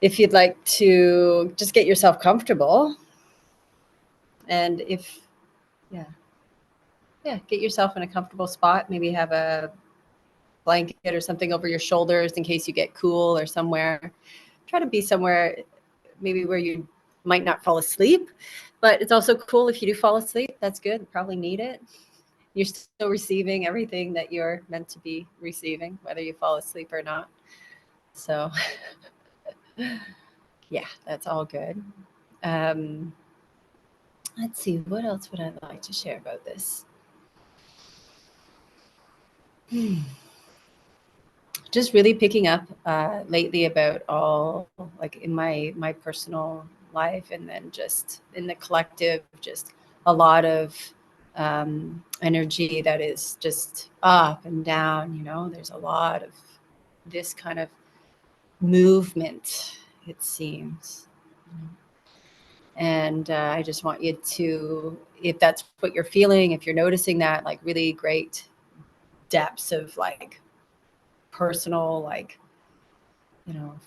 if you'd like to just get yourself comfortable, and get yourself in a comfortable spot, maybe have a blanket or something over your shoulders in case you get cool, or somewhere. Try to be somewhere maybe where you might not fall asleep, but it's also cool if you do fall asleep. That's good. Probably need it. You're still receiving everything that you're meant to be receiving, whether you fall asleep or not. So, yeah, that's all good. Um, let's see, what else would I like to share about this? Just really picking up lately about all, like, in my personal life, and then just in the collective, just a lot of energy that is just up and down. There's a lot of this kind of movement, it seems. And I just want you to, if that's what you're feeling, if you're noticing that, like, really great depths of, like, personal, like,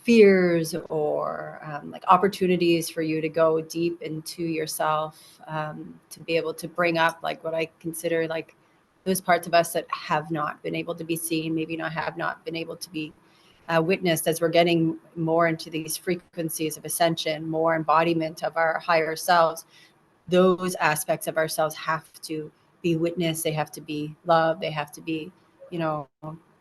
fears, or like opportunities for you to go deep into yourself, to be able to bring up, like, what I consider, like, those parts of us that have not been able to be seen, maybe have not been able to be witnessed, as we're getting more into these frequencies of ascension, more embodiment of our higher selves. Those aspects of ourselves have to be witnessed. They have to be loved. They have to be,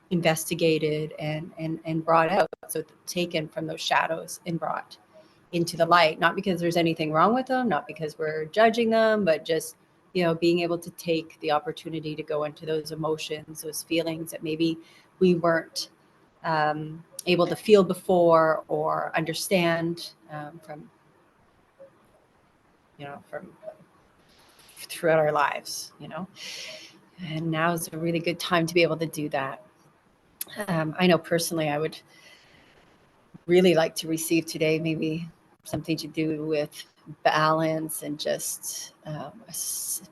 investigated and brought out. So taken from those shadows and brought into the light, not because there's anything wrong with them, not because we're judging them, but just, being able to take the opportunity to go into those emotions, those feelings that maybe we weren't able to feel before or understand, from throughout our lives. And now is a really good time to be able to do that. I know personally, I would really like to receive today maybe something to do with balance, and just a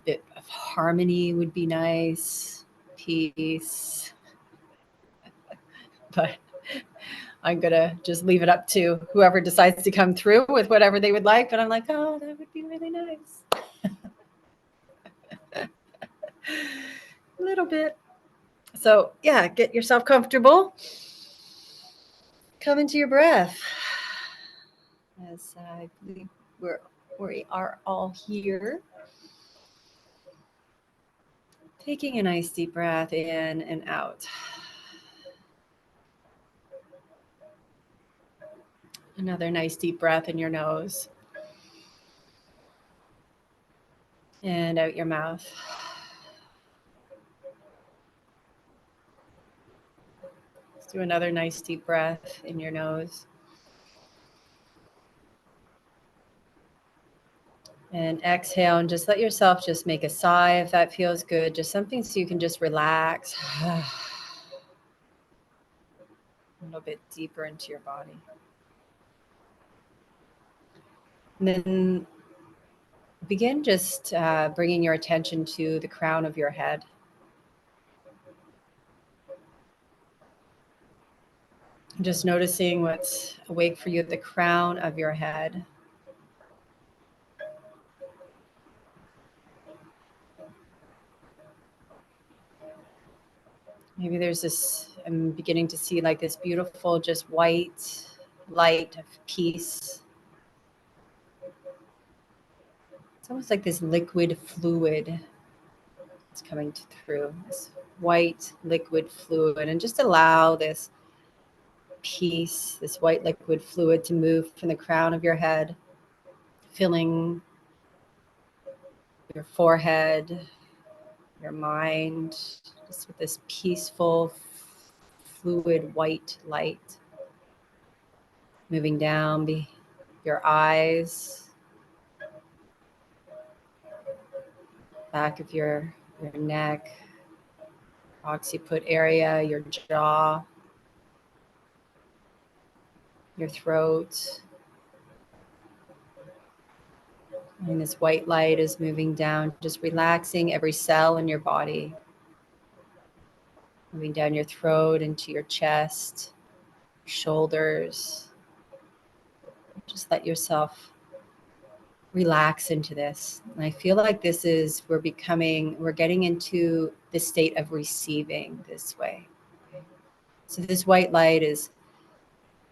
bit of harmony would be nice, peace. But I'm going to just leave it up to whoever decides to come through with whatever they would like. But I'm like, oh, that would be really nice. A little bit. So, yeah, get yourself comfortable. Come into your breath. As I believe we are all here. Taking a nice deep breath in and out. Another nice deep breath in your nose and out your mouth. Let's do another nice deep breath in your nose. And exhale, and just let yourself just make a sigh if that feels good. Just something so you can just relax a little bit deeper into your body. And then begin just bringing your attention to the crown of your head. Just noticing what's awake for you at the crown of your head. Maybe there's this, I'm beginning to see, like, this beautiful, just white light of peace. It's almost like this liquid fluid that's coming through, this white liquid fluid. And just allow this peace, this white liquid fluid, to move from the crown of your head, filling your forehead, your mind, just with this peaceful, fluid white light, moving down your eyes, back of your neck, occiput area, your jaw, your throat. And this white light is moving down, just relaxing every cell in your body, moving down your throat into your chest, shoulders, Just let yourself relax into this. And I feel like this is, we're getting into the state of receiving this way. So this white light is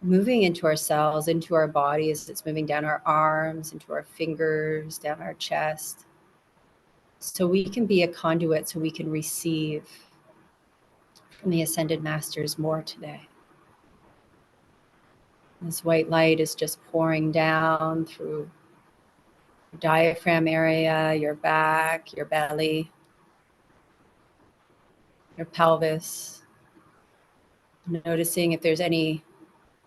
moving into our cells, into our bodies. It's moving down our arms, into our fingers, down our chest. So we can be a conduit, so we can receive from the Ascended Masters more today. This white light is just pouring down through your diaphragm area, your back, your belly, your pelvis. Noticing if there's any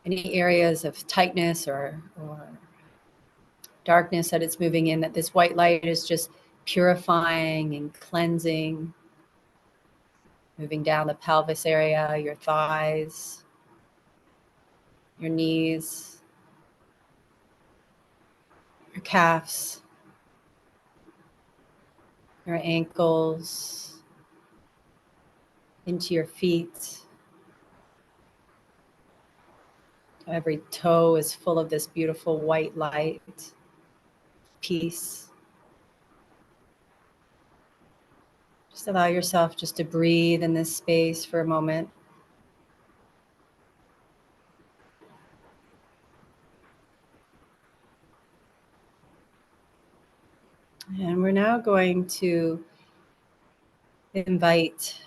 areas of tightness or darkness that it's moving in, that this white light is just purifying and cleansing, moving down the pelvis area, your thighs, your knees, your calves, your ankles, into your feet. Every toe is full of this beautiful white light, peace. Just allow yourself just to breathe in this space for a moment. And we're now going to invite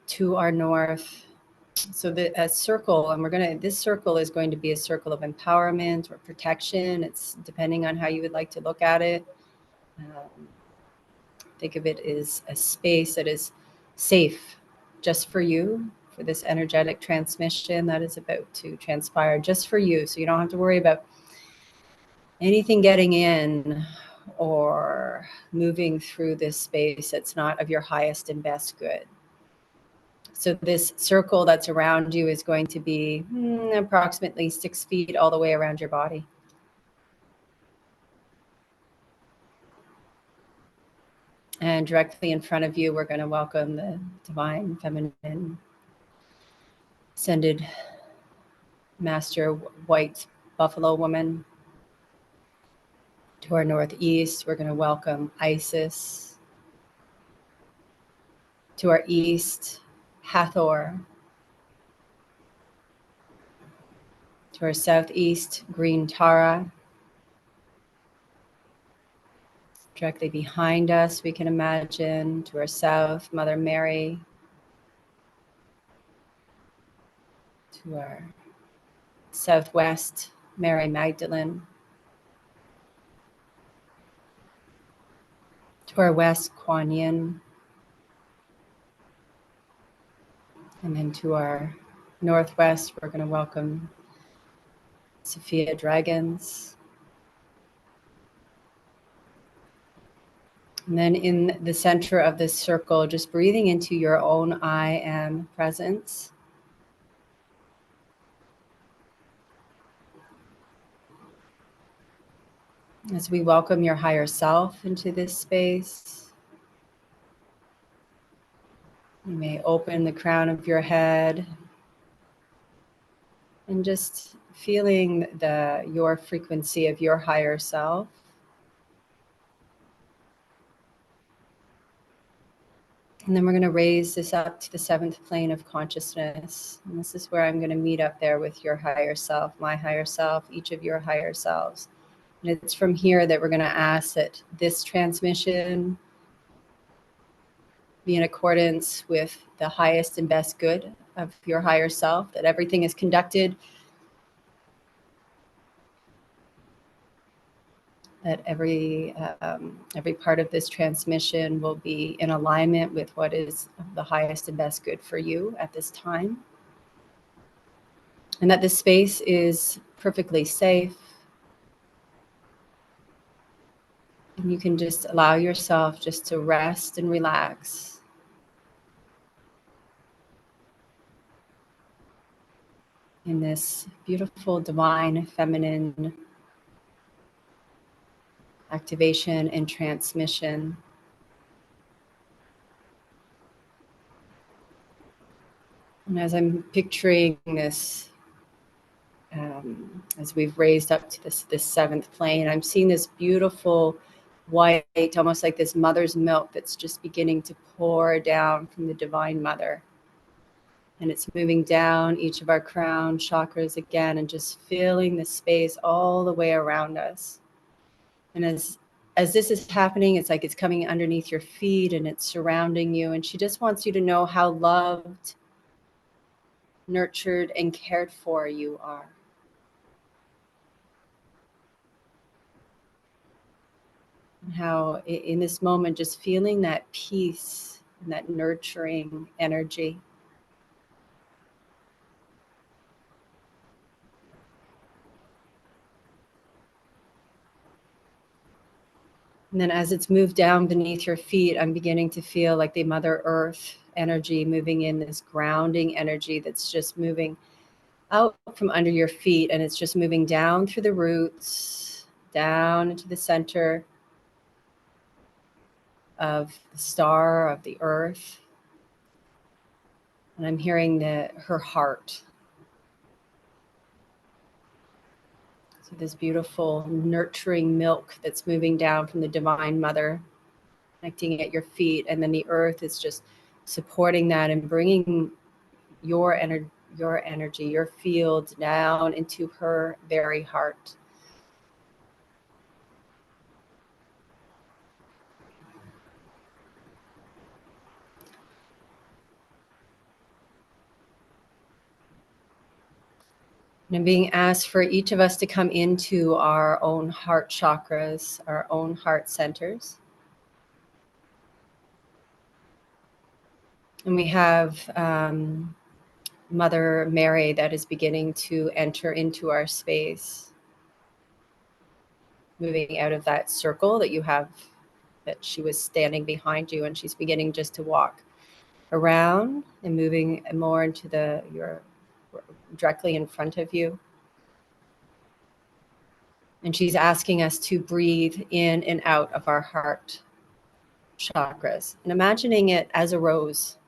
to our north. So a circle, and this circle is going to be a circle of empowerment or protection. It's depending on how you would like to look at it. Think of it as a space that is safe just for you, for this energetic transmission that is about to transpire just for you. So you don't have to worry about anything getting in or moving through this space that's not of your highest and best good. So this circle that's around you is going to be approximately 6 feet all the way around your body. And directly in front of you, we're going to welcome the divine feminine ascended master white buffalo woman. To our northeast, we're going to welcome Isis. To our east, Hathor. To our southeast, green Tara. Directly behind us, we can imagine, to our south, Mother Mary. To our southwest, Mary Magdalene. To our west, Kuan Yin. And then to our northwest, we're going to welcome Sophia Dragons. And then in the center of this circle, just breathing into your own I am presence. As we welcome your higher self into this space, you may open the crown of your head and just feeling your frequency of your higher self. And then we're going to raise this up to the 7th plane of consciousness. And this is where I'm going to meet up there with your higher self, my higher self, each of your higher selves. And it's from here that we're going to ask that this transmission be in accordance with the highest and best good of your higher self, that everything is conducted, that every part of this transmission will be in alignment with what is the highest and best good for you at this time. And that this space is perfectly safe. And you can just allow yourself just to rest and relax. In this beautiful divine feminine activation and transmission. And as I'm picturing this as we've raised up to this seventh plane. I'm seeing this beautiful white, almost like this mother's milk that's just beginning to pour down from the Divine Mother. And it's moving down each of our crown chakras again and just filling the space all the way around us. And as this is happening, it's like it's coming underneath your feet and it's surrounding you. And she just wants you to know how loved, nurtured, and cared for you are. And how in this moment, just feeling that peace and that nurturing energy. And then as it's moved down beneath your feet, I'm beginning to feel like the Mother Earth energy moving in, this grounding energy that's just moving out from under your feet. And it's just moving down through the roots, down into the center of the star of the earth. And I'm hearing her heart. So this beautiful nurturing milk that's moving down from the Divine Mother, connecting at your feet, and then the earth is just supporting that and bringing your energy, your field down into her very heart. And I'm being asked for each of us to come into our own heart chakras, our own heart centers. And we have Mother Mary that is beginning to enter into our space, moving out of that circle that you have, that she was standing behind you, and she's beginning just to walk around and moving more into your directly in front of you. And she's asking us to breathe in and out of our heart chakras and imagining it as a rose.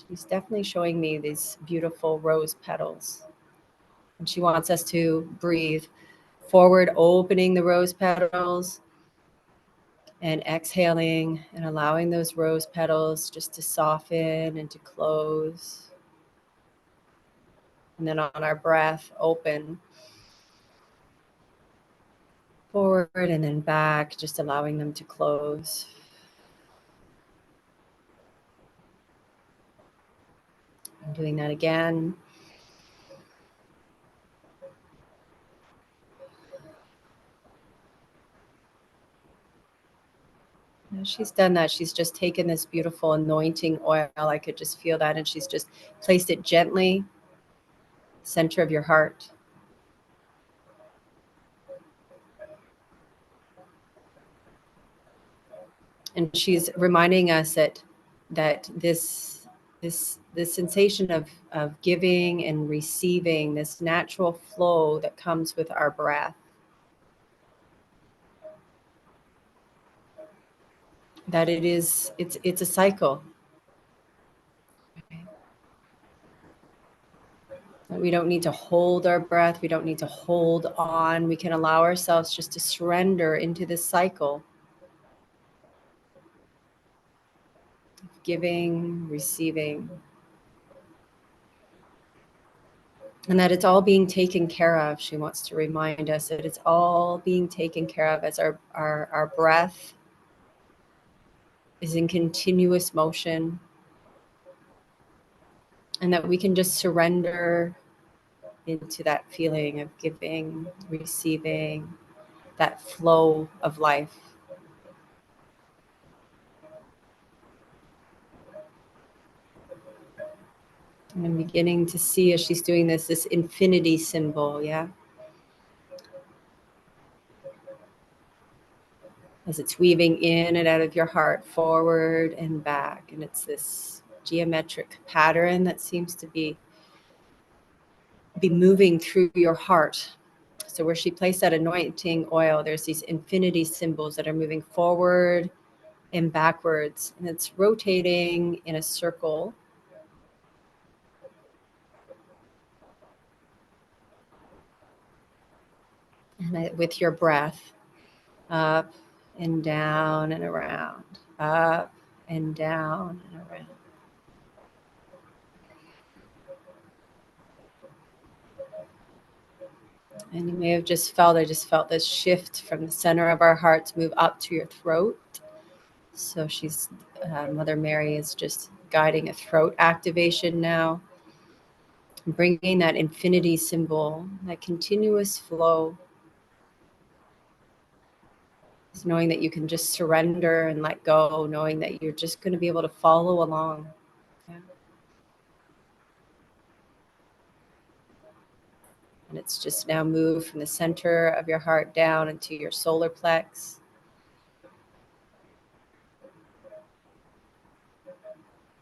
She's definitely showing me these beautiful rose petals. And she wants us to breathe forward, opening the rose petals and exhaling and allowing those rose petals just to soften and to close. And then on our breath, open forward and then back, just allowing them to close. I'm doing that again. And she's done that. She's just taken this beautiful anointing oil. I could just feel that. And she's just placed it gently, center of your heart. And she's reminding us that this sensation of giving and receiving, this natural flow that comes with our breath, that it's a cycle. We don't need to hold our breath. We don't need to hold on. We can allow ourselves just to surrender into this cycle. Giving, receiving. And that it's all being taken care of. She wants to remind us that it's all being taken care of as our breath is in continuous motion. And that we can just surrender into that feeling of giving, receiving, that flow of life. And I'm beginning to see as she's doing this infinity symbol, yeah? As it's weaving in and out of your heart, forward and back. And it's this geometric pattern that seems to be moving through your heart. So where she placed that anointing oil, there's these infinity symbols that are moving forward and backwards. And it's rotating in a circle. And with your breath, up and down and around, up and down and around. And you may have just felt, I just felt this shift from the center of our hearts move up to your throat. So Mother Mary is just guiding a throat activation now, bringing that infinity symbol, that continuous flow. Just knowing that you can just surrender and let go, knowing that you're just going to be able to follow along. Yeah. And it's just now moved from the center of your heart down into your solar plex.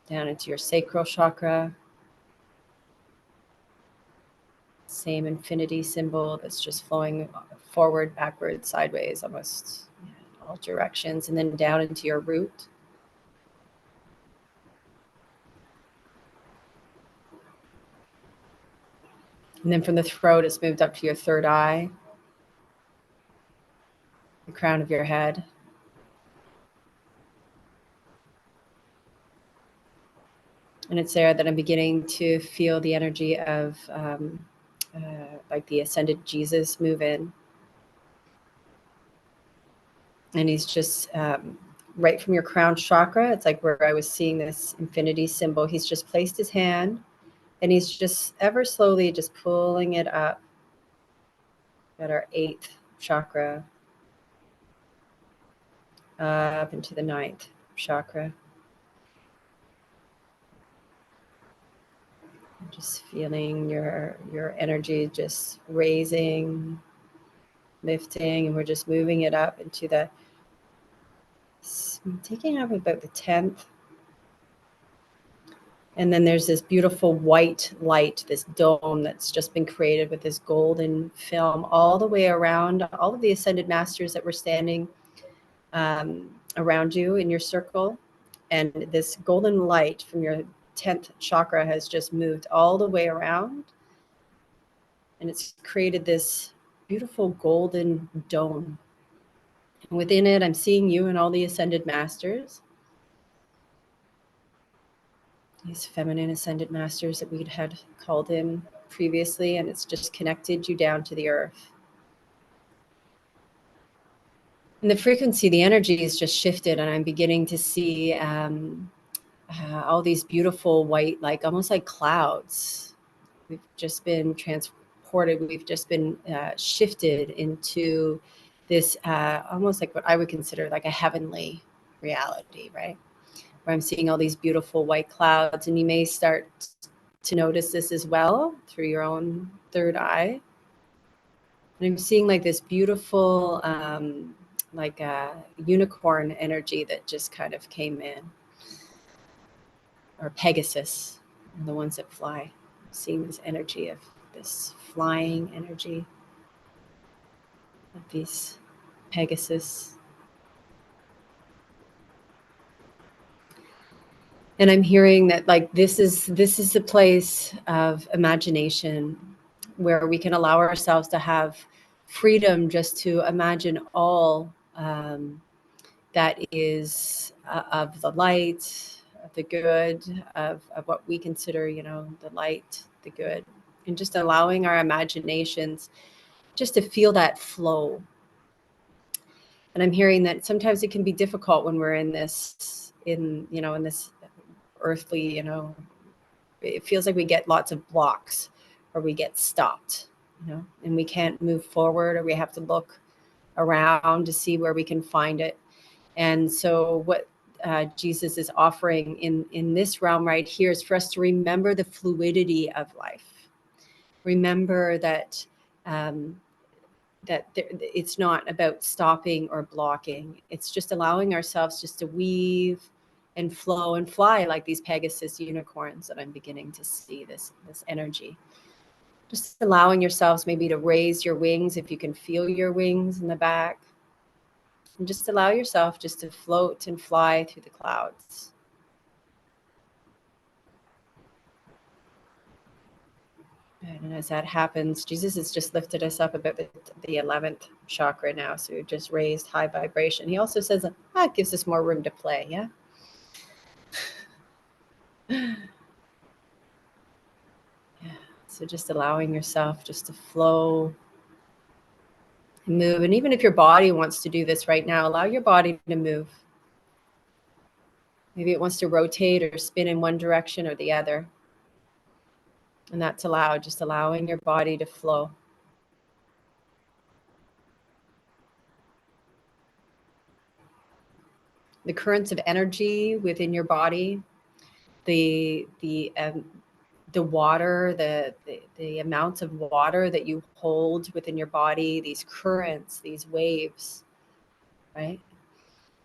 Down into your sacral chakra. Same infinity symbol that's just flowing forward, backwards, sideways, almost all directions, and then down into your root. And then from the throat, it's moved up to your third eye, the crown of your head. And it's there that I'm beginning to feel the energy of like the ascended Jesus move in. And he's just right from your crown chakra. It's like where I was seeing this infinity symbol. He's just placed his hand and he's just ever slowly just pulling it up at our 8th chakra, up into the 9th chakra. Just feeling your energy just raising, lifting, and we're just moving it up into taking up about the 10th. And then there's this beautiful white light, this dome that's just been created with this golden film all the way around all of the ascended masters that were standing around you in your circle. And this golden light from your 10th chakra has just moved all the way around. And it's created this beautiful golden dome. And within it, I'm seeing you and all the ascended masters. These feminine ascended masters that we'd had called in previously, and it's just connected you down to the earth. And the frequency, the energy is just shifted, and I'm beginning to see all these beautiful white, like almost like clouds. We've just been transported, we've just been shifted into this almost like what I would consider like a heavenly reality, right? Where I'm seeing all these beautiful white clouds, and you may start to notice this as well through your own third eye. And I'm seeing like this beautiful, like a unicorn energy that just kind of came in, or Pegasus, the ones that fly. I'm seeing this energy of this flying energy of these Pegasus. And I'm hearing that like this is the place of imagination where we can allow ourselves to have freedom just to imagine all that is of the light, of the good, of what we consider, the light, the good, and just allowing our imaginations just to feel that flow. And I'm hearing that sometimes it can be difficult when we're in this earthly, it feels like we get lots of blocks or we get stopped, and we can't move forward, or we have to look around to see where we can find it. And so what Jesus is offering in this realm right here is for us to remember the fluidity of life. Remember that it's not about stopping or blocking. It's just allowing ourselves just to weave and flow and fly like these Pegasus unicorns that I'm beginning to see, this energy. Just allowing yourselves maybe to raise your wings if you can feel your wings in the back. And just allow yourself just to float and fly through the clouds. And as that happens, Jesus has just lifted us up about the 11th chakra now. So we've just raised high vibration. He also says it gives us more room to play. Yeah. Yeah. So just allowing yourself just to flow and move. And even if your body wants to do this right now, allow your body to move. Maybe it wants to rotate or spin in one direction or the other. And that's allowed, just allowing your body to flow. The currents of energy within your body, the water, the amounts of water that you hold within your body, these currents, these waves, right?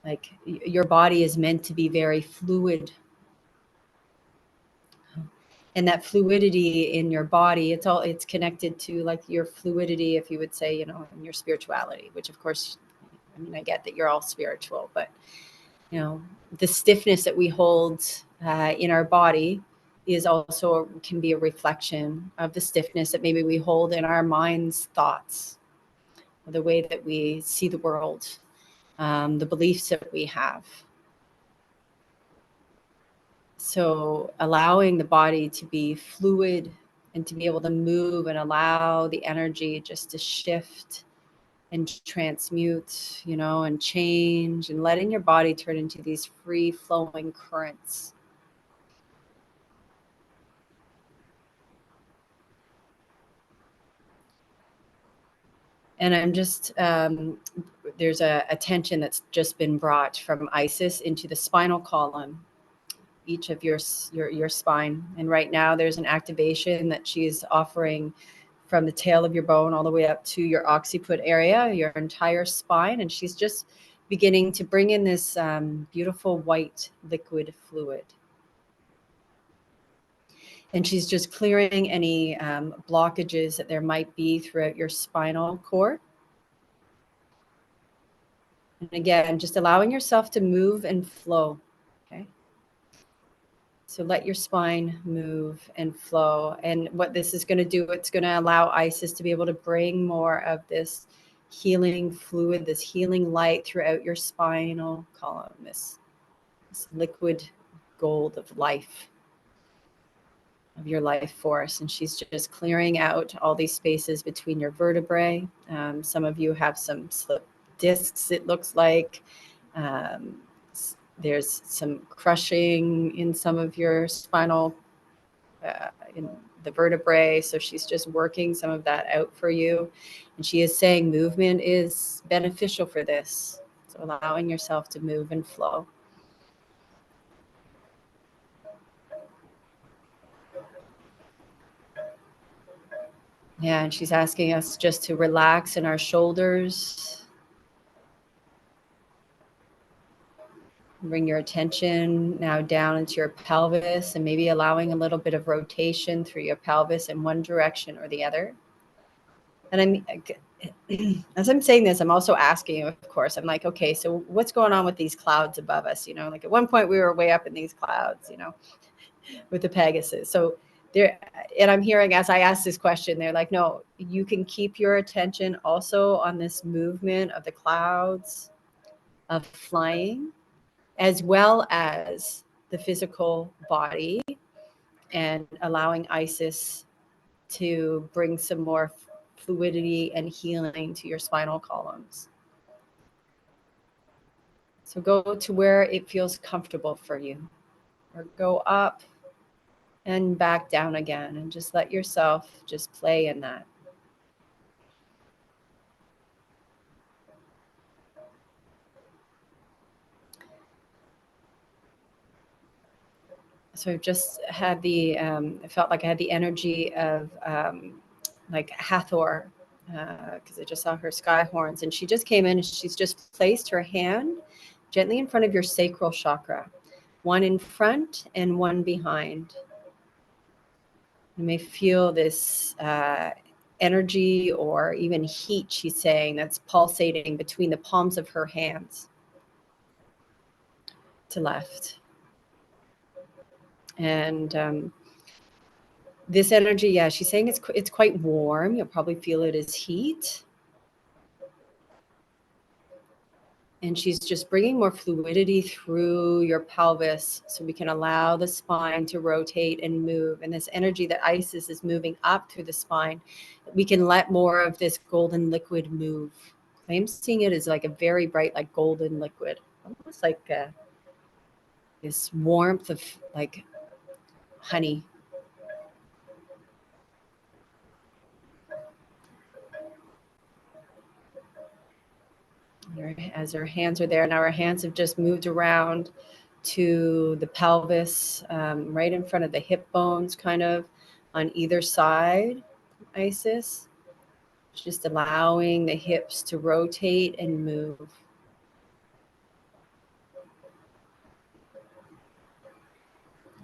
Like your body is meant to be very fluid. And that fluidity in your body, it's connected to like your fluidity, if you would say, in your spirituality, which of course, I mean, I get that you're all spiritual, but the stiffness that we hold in our body is also can be a reflection of the stiffness that maybe we hold in our mind's thoughts, the way that we see the world, the beliefs that we have. So allowing the body to be fluid and to be able to move and allow the energy just to shift and transmute, and change, and letting your body turn into these free flowing currents. And I'm just, there's a tension that's just been brought from Isis into the spinal column, each of your spine. And right now there's an activation that she's offering from the tail of your bone all the way up to your occiput area, your entire spine. And she's just beginning to bring in this beautiful white liquid fluid. And she's just clearing any blockages that there might be throughout your spinal cord. And again, just allowing yourself to move and flow. Okay. So let your spine move and flow. And what this is going to do, it's going to allow Isis to be able to bring more of this healing fluid, this healing light throughout your spinal column, this liquid gold of life, of your life force. And she's just clearing out all these spaces between your vertebrae. Some of you have some slip discs, it looks like. There's some crushing in some of your spinal, in the vertebrae. So she's just working some of that out for you. And she is saying movement is beneficial for this. So allowing yourself to move and flow. Yeah, and she's asking us just to relax in our shoulders. Bring your attention now down into your pelvis and maybe allowing a little bit of rotation through your pelvis in one direction or the other. And as I'm saying this, I'm also asking you, of course, I'm like, okay, so what's going on with these clouds above us? Like at one point we were way up in these clouds, with the Pegasus. So there, and I'm hearing as I ask this question, they're like, no, you can keep your attention also on this movement of the clouds, of flying, as well as the physical body, and allowing Isis to bring some more fluidity and healing to your spinal columns. So go to where it feels comfortable for you, or go up and back down again, and just let yourself just play in that. So I've just had I felt like I had the energy of like Hathor, because I just saw her sky horns, and she just came in and she's just placed her hand gently in front of your sacral chakra, one in front and one behind. You may feel this energy or even heat, she's saying, that's pulsating between the palms of her hands to left. And this energy, yeah, she's saying it's quite warm. You'll probably feel it as heat. And she's just bringing more fluidity through your pelvis so we can allow the spine to rotate and move. And this energy that Isis is moving up through the spine, we can let more of this golden liquid move. I'm seeing it as like a very bright, like golden liquid, almost like this warmth of like honey. As her hands are there, now her hands have just moved around to the pelvis, right in front of the hip bones, kind of on either side, Isis. Just allowing the hips to rotate and move.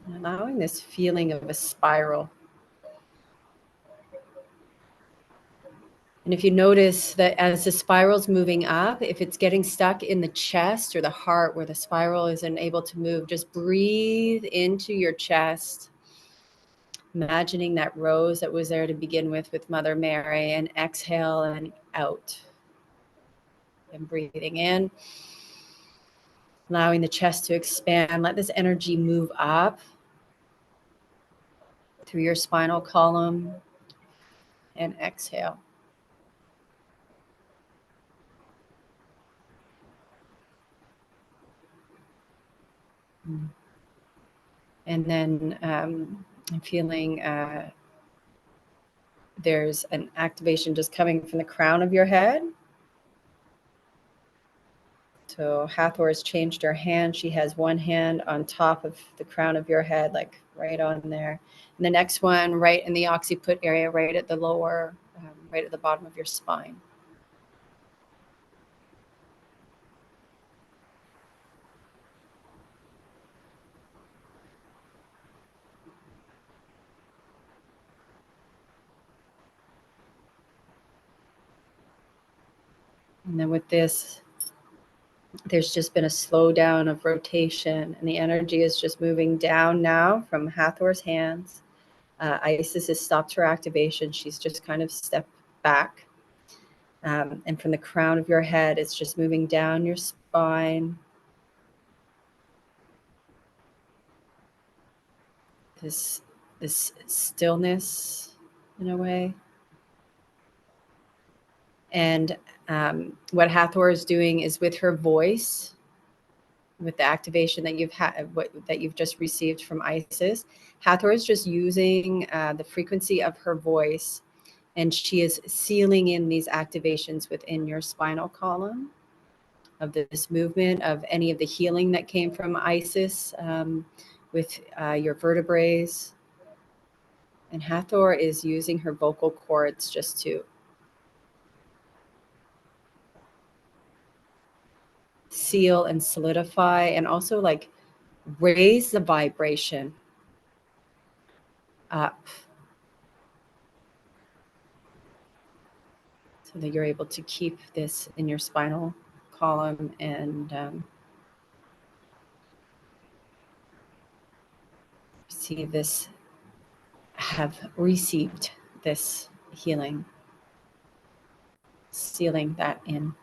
And allowing this feeling of a spiral. And if you notice that as the spiral's moving up, if it's getting stuck in the chest or the heart where the spiral isn't able to move, just breathe into your chest, imagining that rose that was there to begin with Mother Mary, and exhale and out. And breathing in, allowing the chest to expand. Let this energy move up through your spinal column, and exhale. And then I'm feeling there's an activation just coming from the crown of your head. So Hathor has changed her hand. She has one hand on top of the crown of your head, like right on there. And the next one right in the occiput area, right at the lower, right at the bottom of your spine. And then with this, there's just been a slowdown of rotation, and the energy is just moving down now from Hathor's hands. Isis has stopped her activation. She's just kind of stepped back. And from the crown of your head, it's just moving down your spine. This stillness in a way. And what Hathor is doing is with her voice, with the activation that you've had, that you've just received from Isis, Hathor is just using the frequency of her voice, and she is sealing in these activations within your spinal column of this movement, of any of the healing that came from Isis with your vertebrae. And Hathor is using her vocal cords just to seal and solidify, and also like raise the vibration up so that you're able to keep this in your spinal column and see this, have received this healing, sealing that in.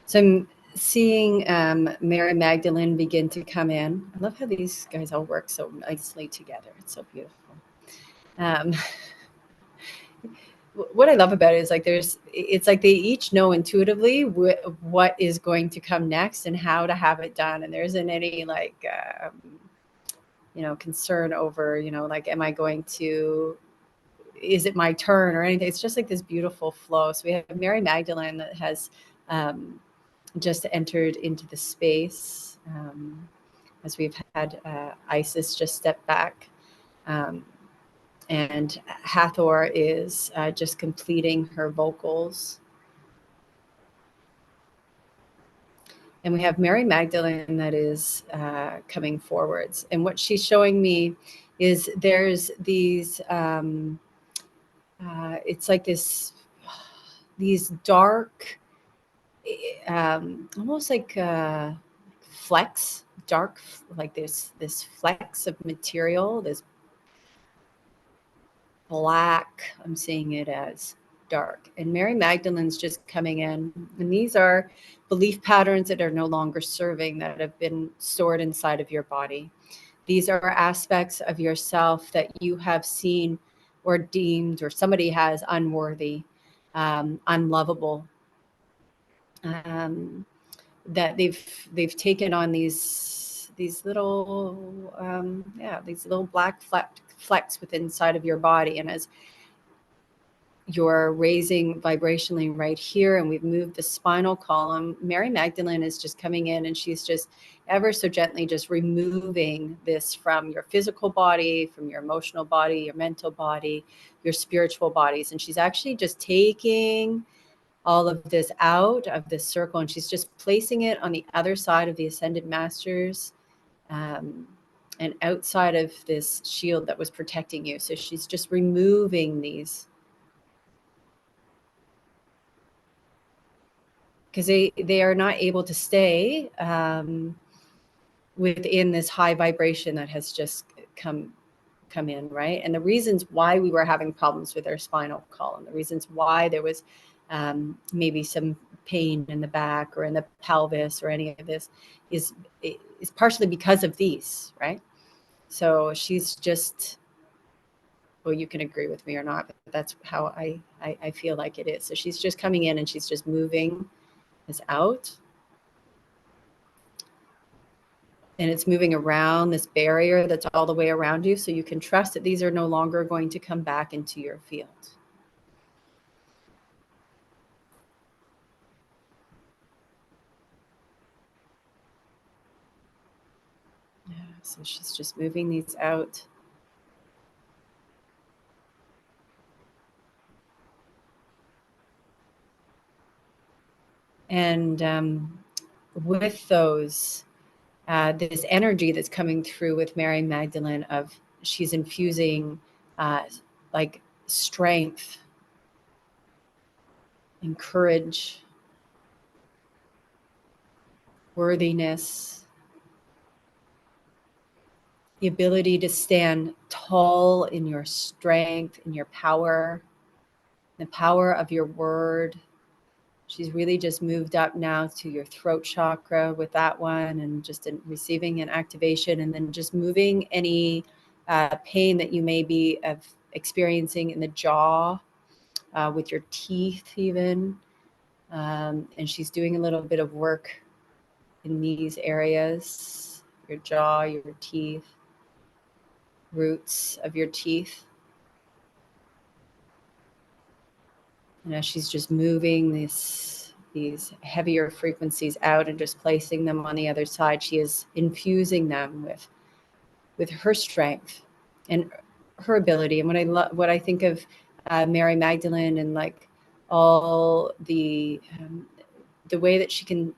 So I'm seeing Mary Magdalene begin to come in. I love how these guys all work so nicely together. It's so beautiful. What I love about it is like it's like they each know intuitively what is going to come next and how to have it done. And there isn't any like, concern over, like, am I going to, is it my turn or anything? It's just like this beautiful flow. So we have Mary Magdalene that has just entered into the space as we've had Isis just step back. And Hathor is just completing her vocals. And we have Mary Magdalene that is coming forwards. And what she's showing me is there's these it's like these dark, almost like flecks, dark, like there's this flecks of material, this black, I'm seeing it as dark. And Mary Magdalene's just coming in. And these are belief patterns that are no longer serving, that have been stored inside of your body. These are aspects of yourself that you have seen or deemed, or somebody has, unworthy, unlovable, that they've taken on these little these little black flecks within inside of your body. And as you're raising vibrationally right here, and we've moved the spinal column, Mary Magdalene is just coming in, and she's just ever so gently just removing this from your physical body, from your emotional body, your mental body, your spiritual bodies. And she's actually just taking all of this out of this circle, and she's just placing it on the other side of the ascended masters, and outside of this shield that was protecting you. So she's just removing these, because they are not able to stay within this high vibration that has just come in, right? And the reasons why we were having problems with our spinal column, the reasons why there was maybe some pain in the back or in the pelvis or any of this is partially because of these, right? So she's just, well, you can agree with me or not, but that's how I feel like it is. So she's just coming in and she's just moving this out. And it's moving around this barrier that's all the way around you, so you can trust that these are no longer going to come back into your field. Yeah, so she's just moving these out. And with those, this energy that's coming through with Mary Magdalene, of she's infusing like strength and courage, worthiness, the ability to stand tall in your strength, in your power, the power of your word. She's really just moved up now to your throat chakra with that one, and just receiving an activation, and then just moving any pain that you may be experiencing in the jaw, with your teeth even. And she's doing a little bit of work in these areas, your jaw, your teeth, roots of your teeth. And as she's just moving these heavier frequencies out and just placing them on the other side, she is infusing them with her strength and her ability. And what I think of Mary Magdalene, and like all the way that she can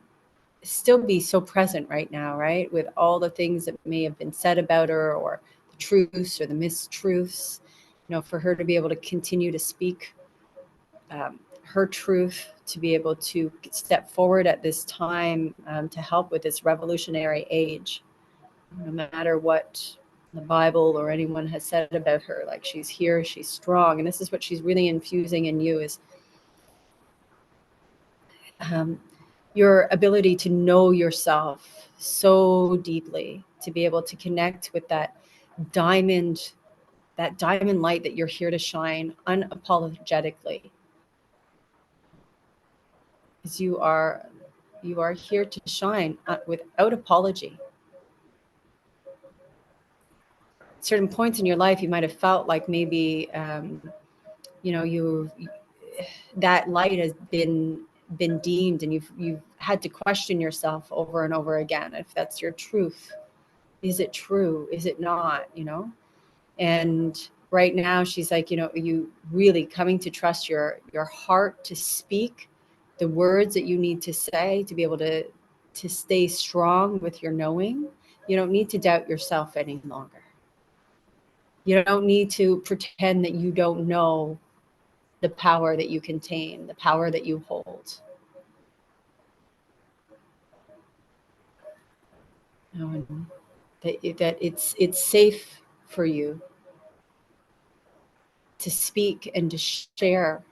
still be so present right now, right? With all the things that may have been said about her, or the truths or the mistruths, for her to be able to continue to speak her truth, to be able to step forward at this time, to help with this revolutionary age, no matter what the Bible or anyone has said about her. Like, she's here, she's strong, and this is what she's really infusing in you, is your ability to know yourself so deeply, to be able to connect with that diamond light that you're here to shine unapologetically. Because you are here to shine without apology. At certain points in your life, you might have felt like maybe that light has been deemed, and you've had to question yourself over and over again if that's your truth. Is it true? Is it not? And right now she's like, you really coming to trust your heart to speak the words that you need to say, to be able to stay strong with your knowing. You don't need to doubt yourself any longer. You don't need to pretend that you don't know the power that you contain, the power that you hold. That it's safe for you to speak and to share.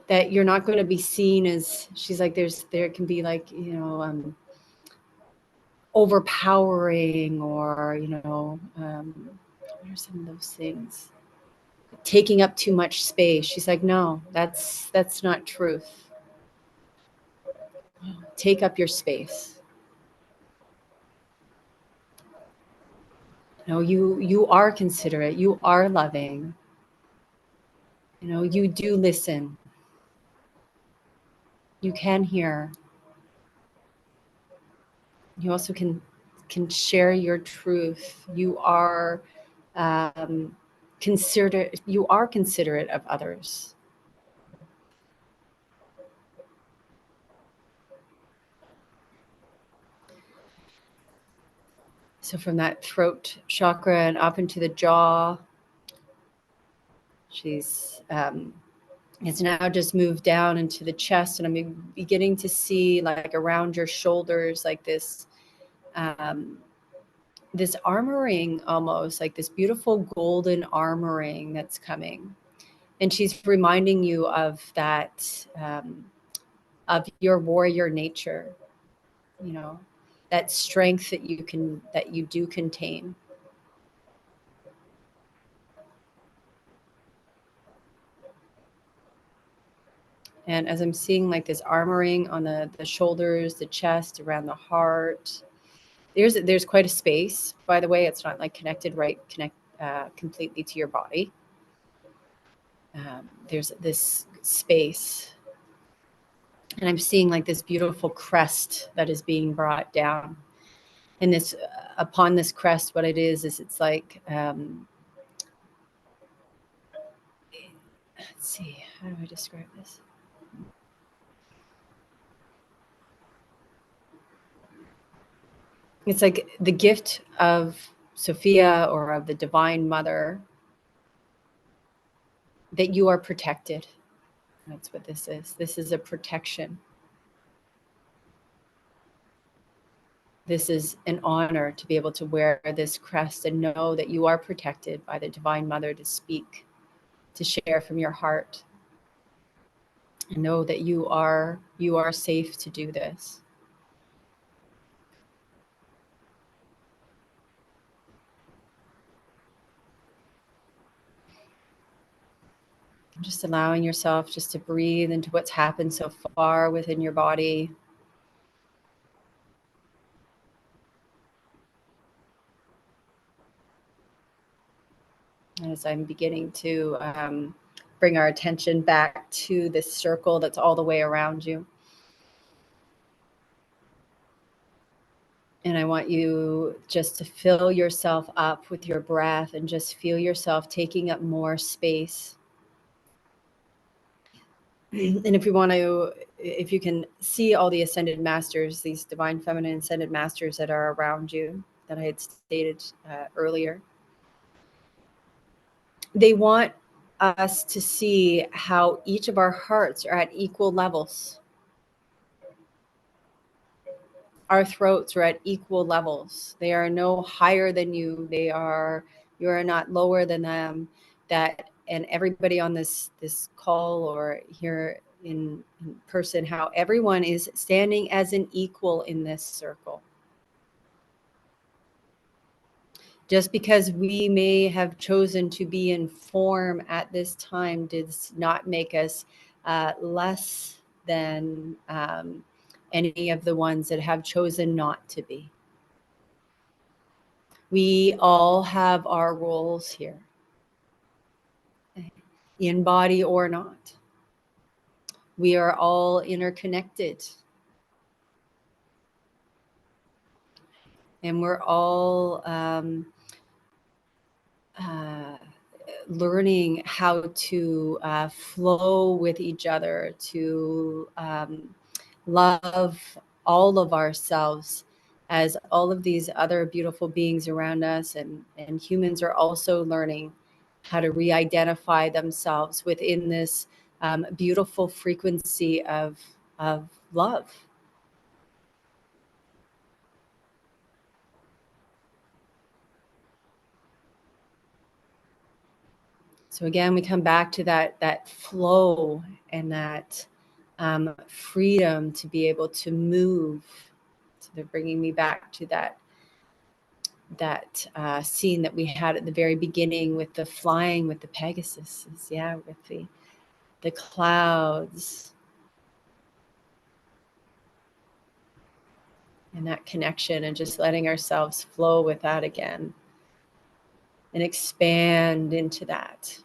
That you're not going to be seen as, she's like, there can be like, overpowering, or what are some of those things? Taking up too much space. She's like, no, that's not truth. Take up your space. You are considerate, you are loving, you do listen, you can hear, you also can share your truth. You are considerate of others. So from that throat chakra and up into the jaw, she's it's now just moved down into the chest, and I'm beginning to see like around your shoulders, like this this armoring, almost like this beautiful golden armoring that's coming. And she's reminding you of that, of your warrior nature, that strength that you do contain. And as I'm seeing like this armoring on the shoulders, the chest, around the heart, there's quite a space, by the way. It's not like connected completely to your body. There's this space, and I'm seeing like this beautiful crest that is being brought down. And this, upon this crest, what it is it's like, let's see, how do I describe this? It's like the gift of Sophia, or of the Divine Mother, that you are protected. That's what this is. This is a protection. This is an honor to be able to wear this crest and know that you are protected by the Divine Mother, to speak, to share from your heart, and know that you are safe to do this. Just allowing yourself just to breathe into what's happened so far within your body. As I'm beginning to bring our attention back to this circle that's all the way around you. And I want you just to fill yourself up with your breath, and just feel yourself taking up more space. And if you can see all the ascended masters, these divine feminine ascended masters that are around you, that I had stated earlier, they want us to see how each of our hearts are at equal levels. Our throats are at equal levels. They are no higher than you. You are not lower than them. And everybody on this call, or here in person, how everyone is standing as an equal in this circle. Just because we may have chosen to be in form at this time does not make us less than any of the ones that have chosen not to be. We all have our roles here, in body or not. We are all interconnected. And we're all learning how to flow with each other, to love all of ourselves as all of these other beautiful beings around us and humans are also learning how to re-identify themselves within this beautiful frequency of love. So again, we come back to that flow and that freedom to be able to move. So they're bringing me back to that scene that we had at the very beginning with the flying with the Pegasus. Yeah, with the clouds and that connection, and just letting ourselves flow with that again and expand into that.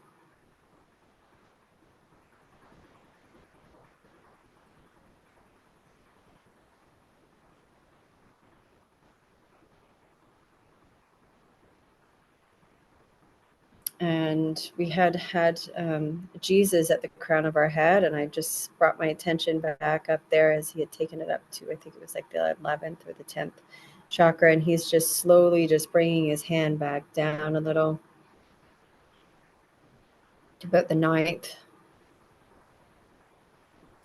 And we had Jesus at the crown of our head, and I just brought my attention back up there as he had taken it up to, I think it was like the 11th or the 10th chakra, and he's just slowly just bringing his hand back down a little to about the 9th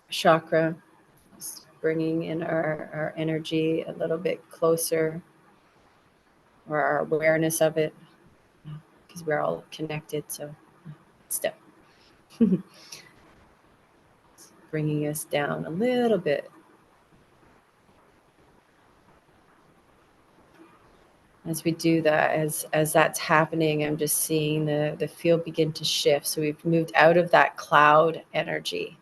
chakra, just bringing in our energy a little bit closer, or our awareness of it, because we're all connected. So still bringing us down a little bit. As we do that, as that's happening, I'm just seeing the field begin to shift. So we've moved out of that cloud energy,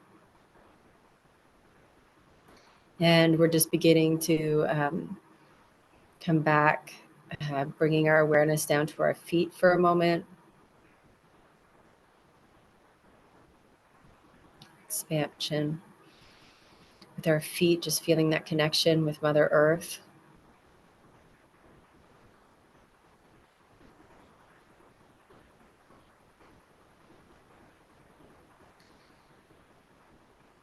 and we're just beginning to come back, bringing our awareness down to our feet for a moment. Expansion with our feet, just feeling that connection with Mother Earth.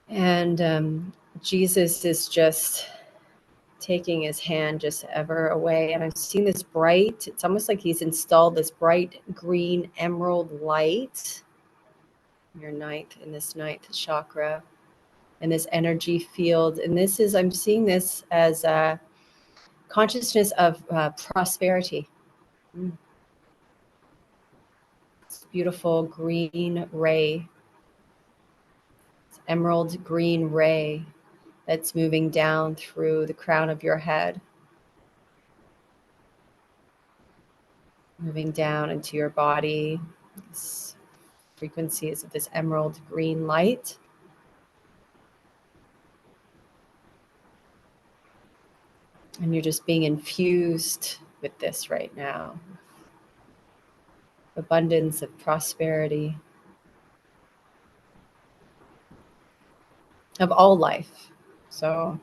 And Jesus is just taking his hand just ever away. And I've seen this bright, it's almost like he's installed this bright green emerald light in your ninth chakra, and this energy field. And this is, I'm seeing this as a consciousness of prosperity. It's beautiful green ray, it's emerald green ray that's moving down through the crown of your head, moving down into your body. This frequencies of this emerald green light. And you're just being infused with this right now. Abundance of prosperity of all life. So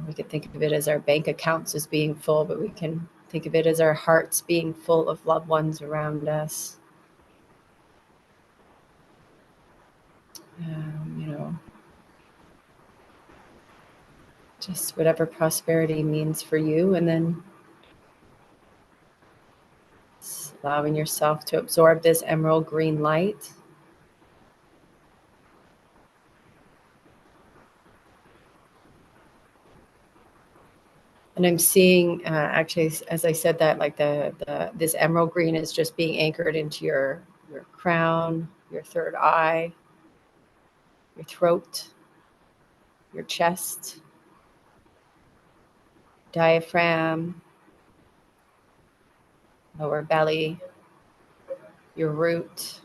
we could think of it as our bank accounts as being full, but we can think of it as our hearts being full of loved ones around us. You know, just whatever prosperity means for you, and then allowing yourself to absorb this emerald green light. And I'm seeing, actually, as I said that, like this emerald green is just being anchored into your crown, your third eye, your throat, your chest, diaphragm, lower belly, your root.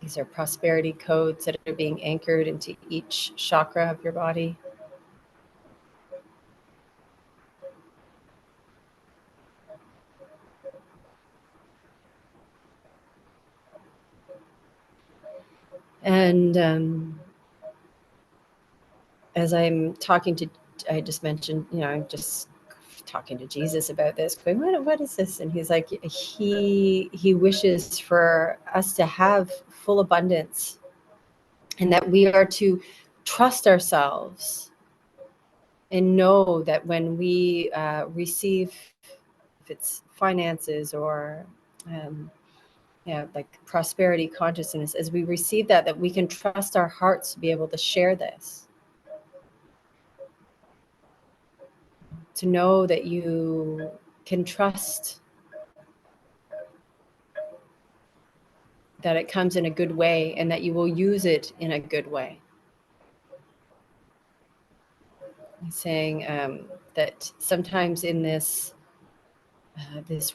These are prosperity codes that are being anchored into each chakra of your body. And as I'm talking to, I just mentioned, I'm just talking to Jesus about this, going, what is this? And he's like, he wishes for us to have full abundance and that we are to trust ourselves and know that when we receive, if it's finances or like prosperity consciousness, as we receive that we can trust our hearts to be able to share this, to know that you can trust that it comes in a good way and that you will use it in a good way. I'm saying that sometimes in this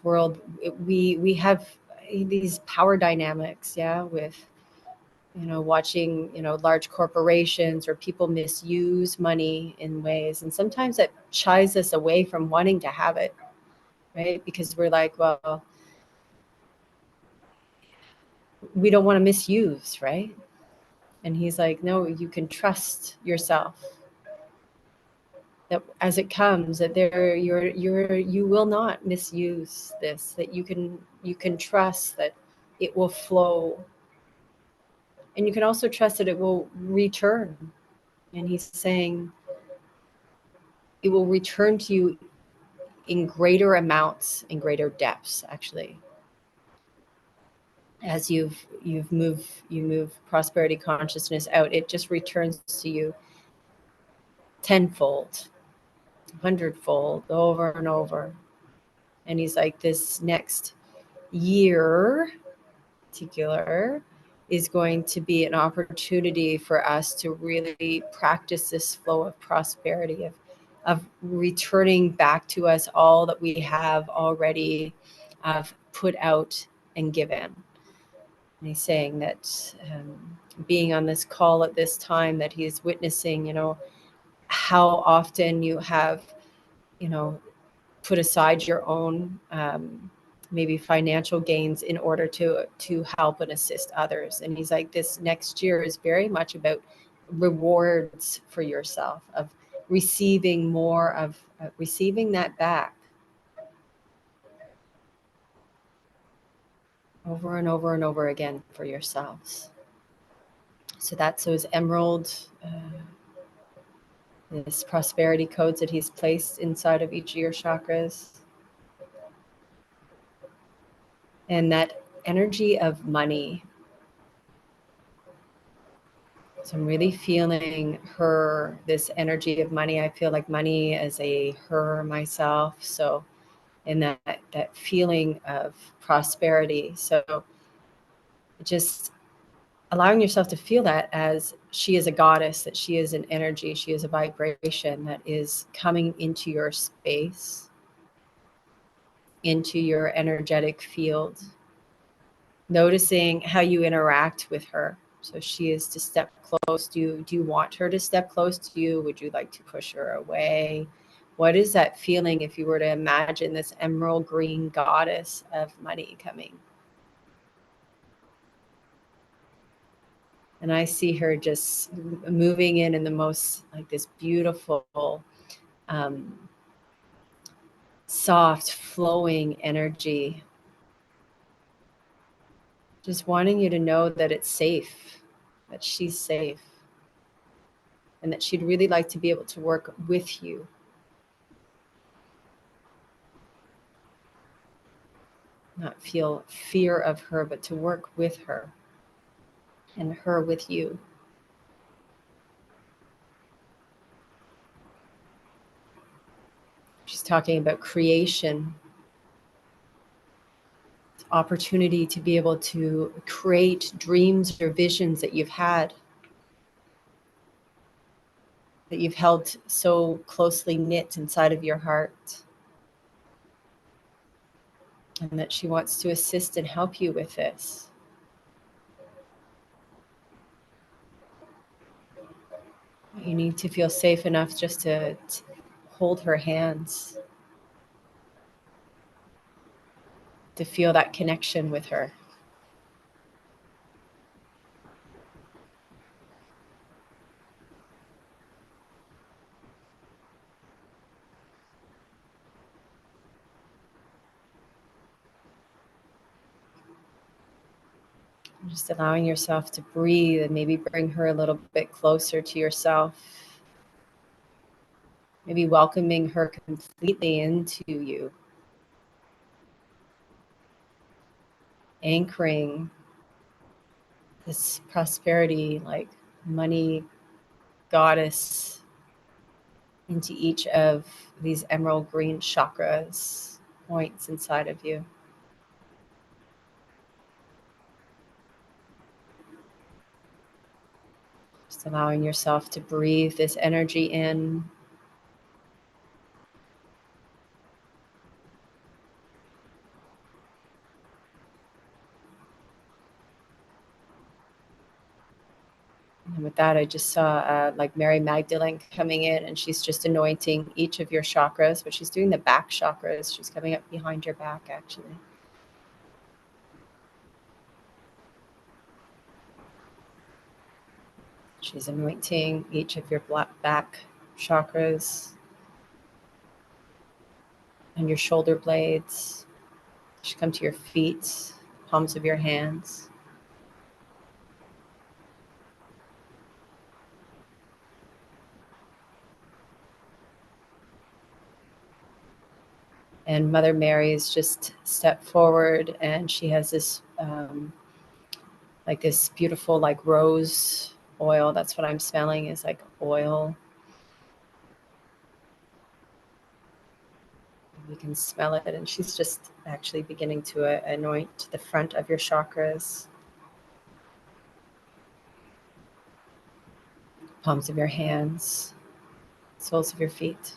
world, we have these power dynamics, with watching large corporations or people misuse money in ways, and sometimes that shies us away from wanting to have it, right? Because we're like, well, we don't want to misuse, right? And he's like, no, you can trust yourself that as it comes, that you will not misuse this, that you can trust that it will flow, and you can also trust that it will return. And he's saying it will return to you in greater amounts, in greater depths, actually, as you move prosperity consciousness out. It just returns to you tenfold, hundredfold, over and over. And he's like, this next year particular is going to be an opportunity for us to really practice this flow of prosperity, of returning back to us all that we have already put out and given. And he's saying that being on this call at this time, that he's witnessing, how often you have, put aside your own maybe financial gains in order to help and assist others. And he's like, this next year is very much about rewards for yourself, of receiving more, of receiving that back over and over and over again for yourselves. So that's those emerald, this prosperity codes that he's placed inside of each of your chakras. And that energy of money. So I'm really feeling her, this energy of money. I feel like money as a her myself. So in that feeling of prosperity. So just allowing yourself to feel that as she is a goddess, that she is an energy, she is a vibration that is coming into your space, into your energetic field, noticing how you interact with her. So she is to step close. Do you want her to step close to you? Would you like to push her away? What is that feeling if you were to imagine this emerald green goddess of money coming? And I see her just moving in the most, like, this beautiful, soft, flowing energy. Just wanting you to know that it's safe, that she's safe, and that she'd really like to be able to work with you. Not feel fear of her, but to work with her and her with you. She's talking about creation, opportunity to be able to create dreams or visions that you've had, that you've held so closely knit inside of your heart, and that she wants to assist and help you with this. You need to feel safe enough just to hold her hands, to feel that connection with her. Just allowing yourself to breathe and maybe bring her a little bit closer to yourself. Maybe welcoming her completely into you. Anchoring this prosperity, like money goddess, into each of these emerald green chakras, points inside of you. Just allowing yourself to breathe this energy in. And with that, I just saw like Mary Magdalene coming in, and she's just anointing each of your chakras, but she's doing the back chakras. She's coming up behind your back, actually. She's anointing each of your back chakras and your shoulder blades. She come to your feet, palms of your hands. And Mother Mary's just stepped forward, and she has this like this beautiful like rose oil. That's what I'm smelling, is like oil. You can smell it, and she's just actually beginning to anoint the front of your chakras, palms of your hands, soles of your feet.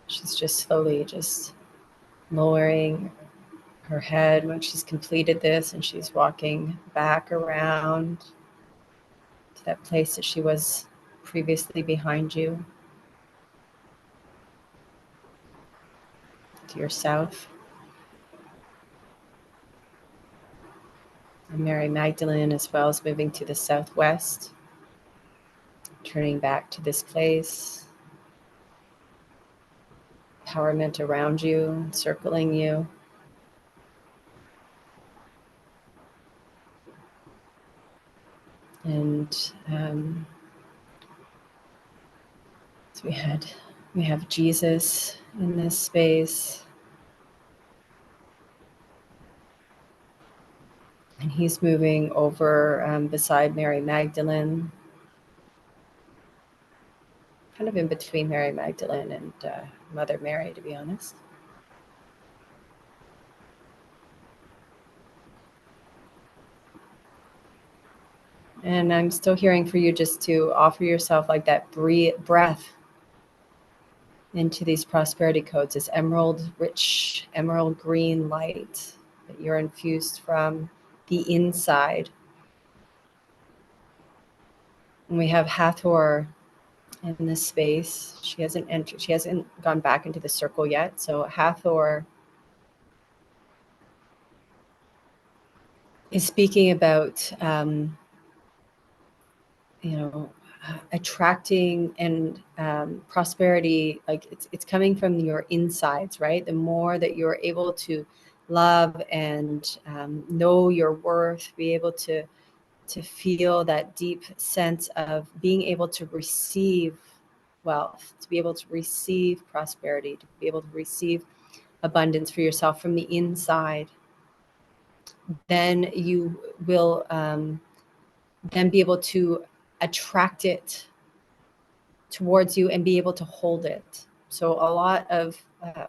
She's just slowly just lowering her head when she's completed this, and she's walking back around to that place that she was previously behind you, to your south. And Mary Magdalene as well is moving to the southwest, turning back to this place. Empowerment around you, circling you. And so we have Jesus in this space, and he's moving over beside Mary Magdalene, kind of in between Mary Magdalene and Mother Mary, to be honest. And I'm still hearing for you just to offer yourself like that breath into these prosperity codes, this emerald, rich emerald green light that you're infused from the inside. And we have Hathor in this space. She hasn't entered, she hasn't gone back into the circle yet. So Hathor is speaking about, attracting and prosperity. Like it's coming from your insides, right? The more that you're able to love and know your worth, be able to feel that deep sense of being able to receive wealth, to be able to receive prosperity, to be able to receive abundance for yourself from the inside, then you will then be able to attract it towards you and be able to hold it. So a lot of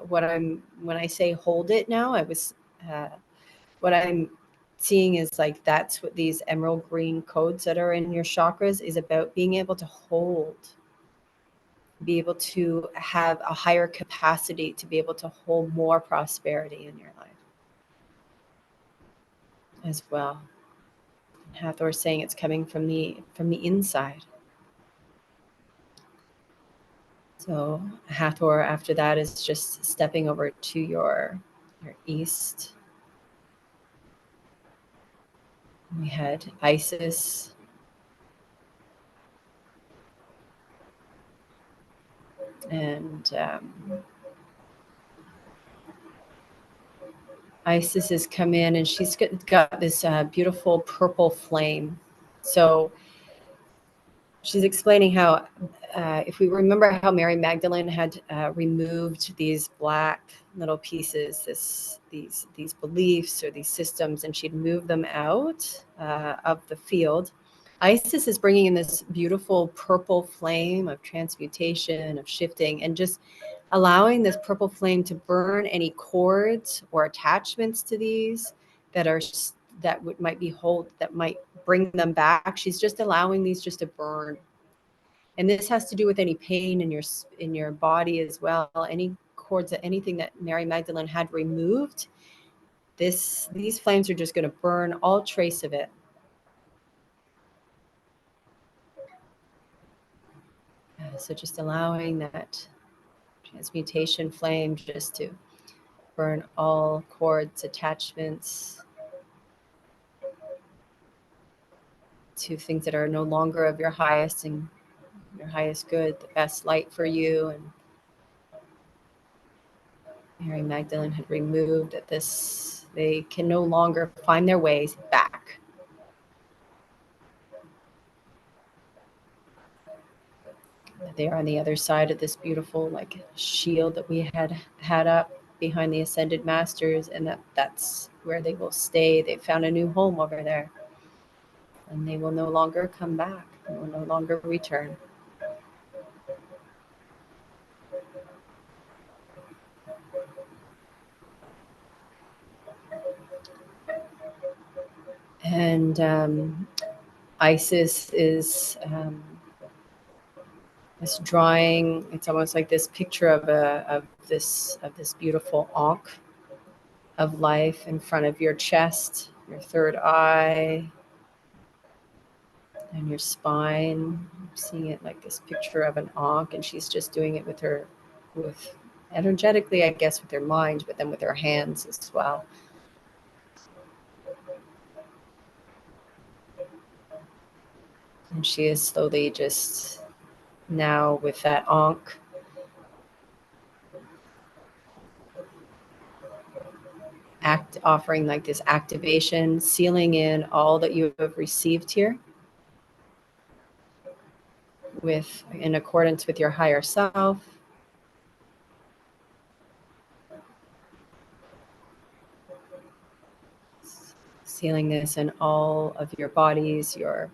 when I say hold it now, what I'm seeing is like that's what these emerald green codes that are in your chakras is about, being able to hold, be able to have a higher capacity to be able to hold more prosperity in your life as well. Hathor saying it's coming from the inside. So Hathor after that is just stepping over to your east. We had Isis. And Isis has come in, and she's got this beautiful purple flame. So she's explaining how, if we remember how Mary Magdalene had removed these black little pieces, these beliefs or these systems, and she'd moved them out of the field. Isis is bringing in this beautiful purple flame of transmutation, of shifting, and just allowing this purple flame to burn any cords or attachments to these that might bring them back. She's just allowing these just to burn. And this has to do with any pain in your body as well. Any cords, anything that Mary Magdalene had removed, these flames are just going to burn all trace of it. So just allowing that transmutation flame just to burn all cords, attachments to things that are no longer of your highest and your highest good, the best light for you. And Mary Magdalene had removed that they can no longer find their ways back. They are on the other side of this beautiful like shield that we had up behind the ascended masters, and that's where they will stay. They found a new home over there, and they will no longer come back. They will no longer return. And Isis is drawing. It's almost like this picture of this beautiful ankh of life in front of your chest, your third eye, and your spine. I'm seeing it like this picture of an ankh, and she's just doing it with energetically, I guess, with her mind, but then with her hands as well. And she is slowly just now with that ankh offering like this activation, sealing in all that you have received here in accordance with your higher self. Sealing this in all of your bodies, your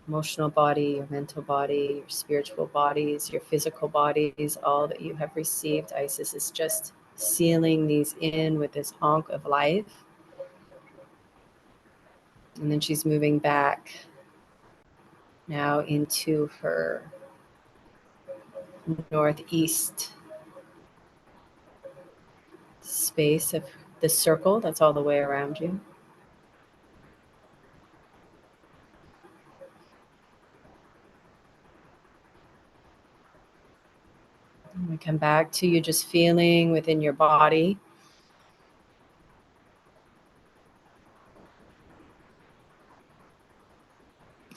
emotional body, your mental body, your spiritual bodies, your physical bodies, all that you have received. Isis is just sealing these in with this ankh of life. And then she's moving back now into her northeast space of the circle that's all the way around you. And we come back to you just feeling within your body.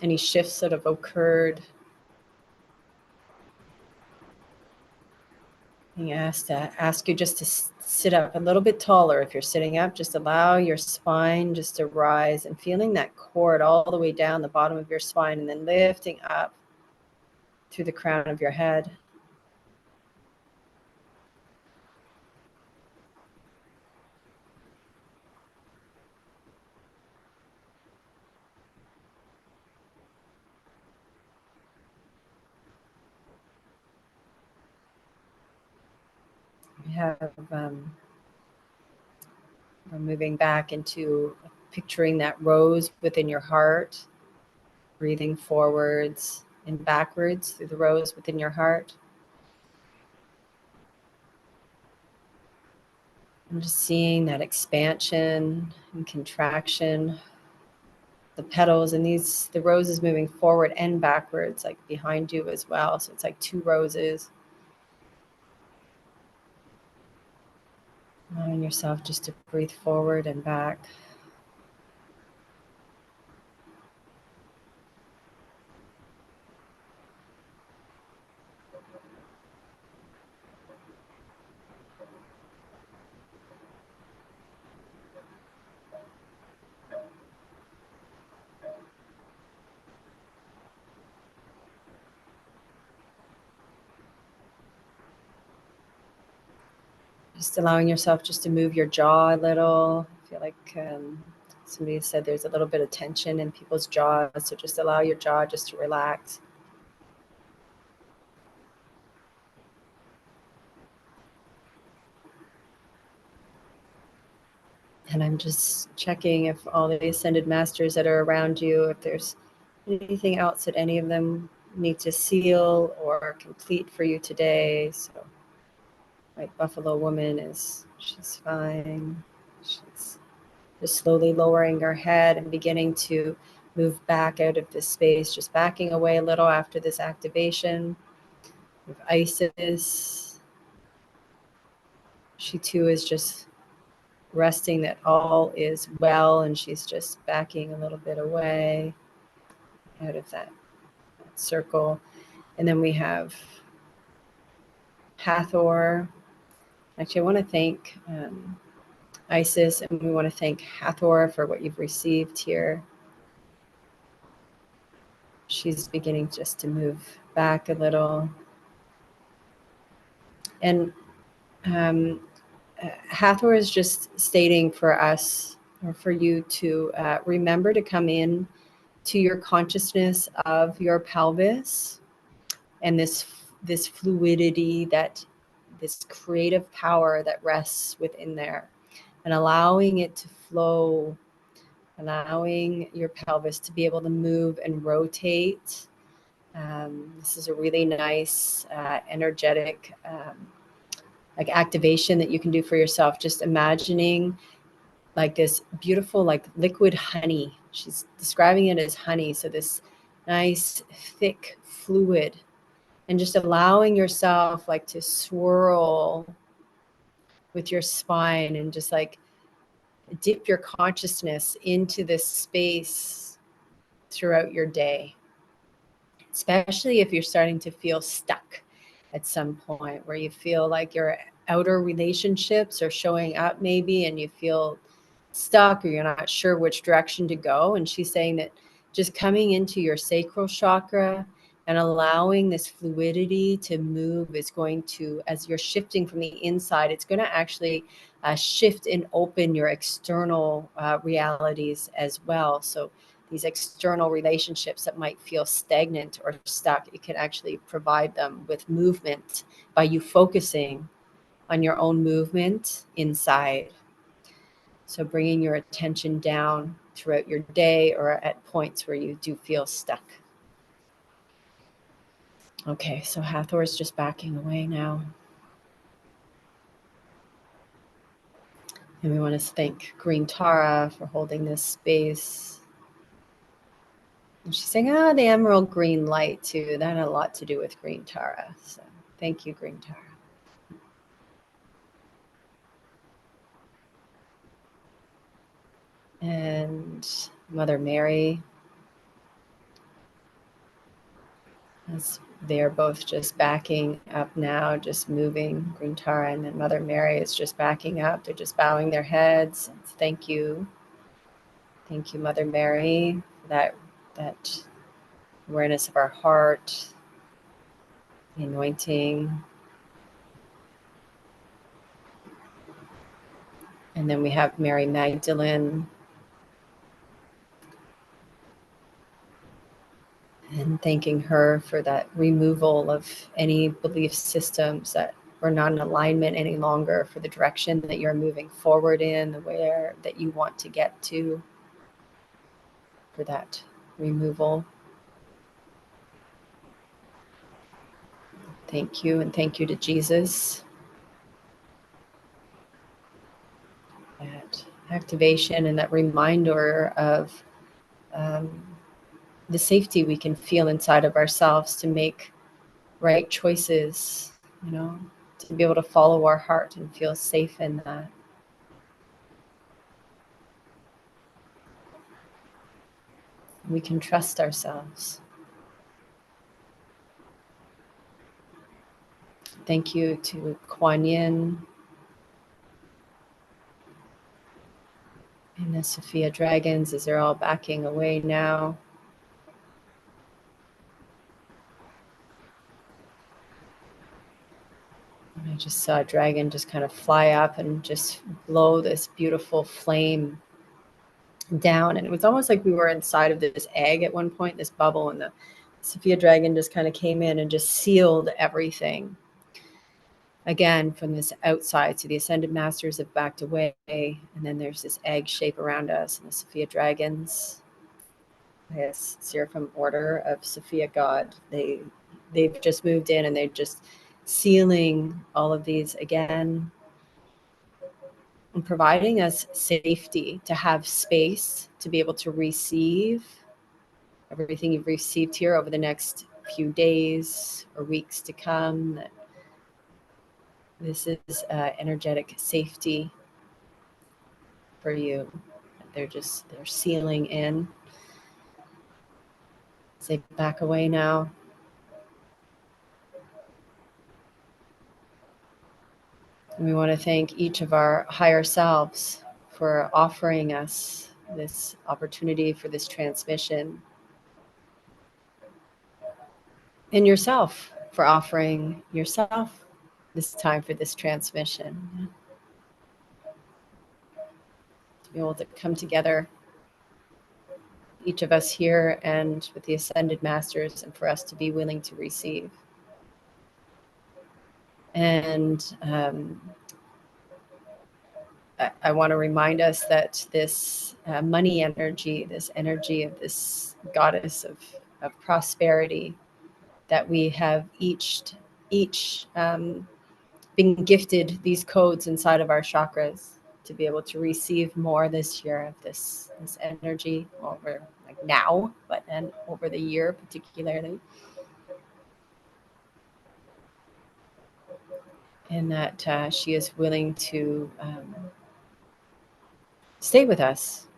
Any shifts that have occurred. Being asked to ask you just to sit up a little bit taller. If you're sitting up, just allow your spine just to rise, and feeling that cord all the way down the bottom of your spine, and then lifting up through the crown of your head. We have we're moving back into picturing that rose within your heart, breathing forwards and backwards through the rose within your heart. And just seeing that expansion and contraction, the petals, and the roses moving forward and backwards, like behind you as well. So it's like two roses. Allowing yourself just to breathe forward and back. Just allowing yourself just to move your jaw a little. I feel like somebody said there's a little bit of tension in people's jaws, so just allow your jaw just to relax. And I'm just checking if all the ascended masters that are around you, if there's anything else that any of them need to seal or complete for you today. So White Buffalo Woman she's fine. She's just slowly lowering her head and beginning to move back out of this space, just backing away a little after this activation. With Isis, she too is just resting that all is well, and she's just backing a little bit away out of that circle. And then we have Hathor. Actually, I want to thank Isis, and we want to thank Hathor for what you've received here. She's beginning just to move back a little. And Hathor is just stating for us, or for you, to remember to come in to your consciousness of your pelvis and this fluidity, that this creative power that rests within there, and allowing it to flow, allowing your pelvis to be able to move and rotate. This is a really nice energetic like activation that you can do for yourself, just imagining like this beautiful like liquid honey. She's describing it as honey, so this nice thick fluid, and just allowing yourself like to swirl with your spine and just like dip your consciousness into this space throughout your day, especially if you're starting to feel stuck at some point where you feel like your outer relationships are showing up maybe, and you feel stuck or you're not sure which direction to go. And she's saying that just coming into your sacral chakra and allowing this fluidity to move is going to, as you're shifting from the inside, it's going to actually shift and open your external realities as well. So these external relationships that might feel stagnant or stuck, it can actually provide them with movement by you focusing on your own movement inside. So bringing your attention down throughout your day or at points where you do feel stuck. Okay, so Hathor is just backing away now. And we want to thank Green Tara for holding this space. And she's saying, the emerald green light too. That had a lot to do with Green Tara. So thank you, Green Tara. And Mother Mary, as they're both just backing up now, just moving. Green Tara and then Mother Mary is just backing up. They're just bowing their heads. Thank you. Thank you, Mother Mary, for that awareness of our heart, the anointing. And then we have Mary Magdalene. And thanking her for that removal of any belief systems that were not in alignment any longer, for the direction that you're moving forward in, the way that you want to get to, for that removal. Thank you, and thank you to Jesus. That activation and that reminder of the safety we can feel inside of ourselves to make right choices, to be able to follow our heart and feel safe in that. We can trust ourselves. Thank you to Kuan Yin and the Sophia Dragons as they're all backing away now. And I just saw a dragon just kind of fly up and just blow this beautiful flame down. And it was almost like we were inside of this egg at one point, this bubble, and the Sophia dragon just kind of came in and just sealed everything. Again, from this outside. So the ascended masters have backed away, and then there's this egg shape around us, and the Sophia dragons, this Seraphim Order of Sophia God, they've just moved in, and they're just sealing all of these again, and providing us safety to have space to be able to receive everything you've received here over the next few days or weeks to come. That this is energetic safety for you. They're sealing in. Say back away now. And we want to thank each of our higher selves for offering us this opportunity for this transmission, and yourself for offering yourself this time for this transmission. To be able to come together, each of us here and with the ascended masters, and for us to be willing to receive. And I want to remind us that this money energy, this energy of this goddess of prosperity, that we have each been gifted these codes inside of our chakras to be able to receive more this year of this energy over like now, but then over the year particularly. And that she is willing to stay with us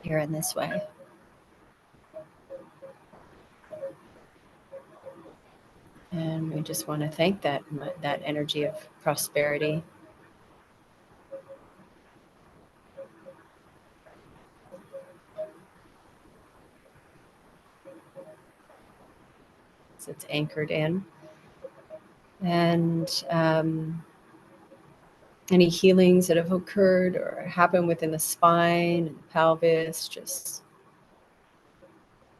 here in this way. And we just want to thank that energy of prosperity. So it's anchored in. And any healings that have occurred or happened within the spine and pelvis, just